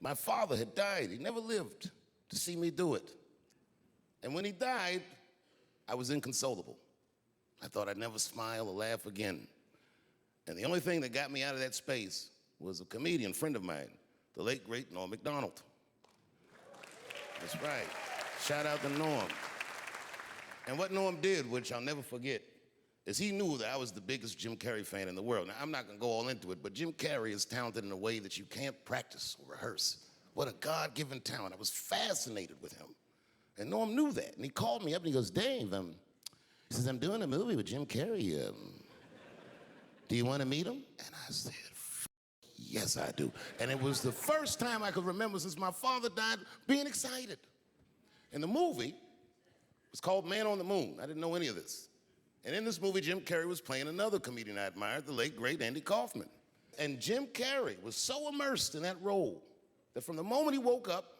My father had died. He never lived to see me do it. And when he died, I was inconsolable. I thought I'd never smile or laugh again. And the only thing that got me out of that space was a comedian friend of mine, the late, great Norm Macdonald. That's right. Shout out to Norm. And what Norm did, which I'll never forget, is he knew that I was the biggest Jim Carrey fan in the world. Now, I'm not gonna go all into it, but Jim Carrey is talented in a way that you can't practice or rehearse. What a God-given talent. I was fascinated with him. And Norm knew that, and he called me up and he goes, Dave, he says, I'm doing a movie with Jim Carrey. Do you want to meet him? And I said, yes, I do. And it was the first time I could remember since my father died being excited. And the movie was called Man on the Moon. I didn't know any of this. And in this movie, Jim Carrey was playing another comedian I admired, the late, great Andy Kaufman. And Jim Carrey was so immersed in that role that from the moment he woke up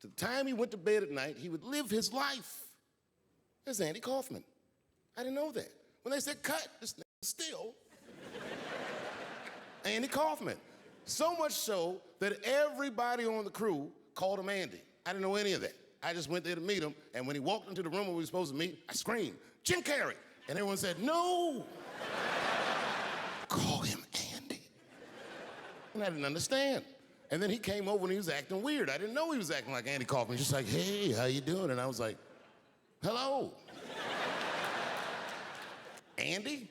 to the time he went to bed at night, he would live his life as Andy Kaufman. I didn't know that. When they said, cut, this nigga still Andy Kaufman. So much so that everybody on the crew called him Andy. I didn't know any of that. I just went there to meet him, and when he walked into the room where we were supposed to meet, I screamed, Jim Carrey! And everyone said, no! Call him Andy. And I didn't understand. And then he came over and he was acting weird. I didn't know he was acting like Andy Kaufman. Just like, hey, how you doing? And I was like, hello. Andy?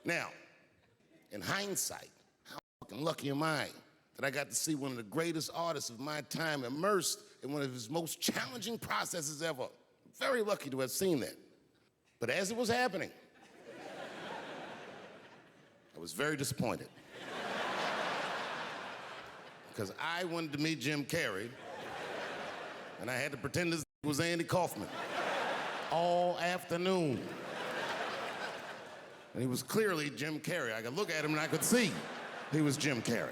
Now, in hindsight, how fucking lucky am I that I got to see one of the greatest artists of my time immersed in one of his most challenging processes ever. I'm very lucky to have seen that. But as it was happening, I was very disappointed. Because I wanted to meet Jim Carrey, and I had to pretend this was Andy Kaufman all afternoon. And he was clearly Jim Carrey. I could look at him and I could see he was Jim Carrey.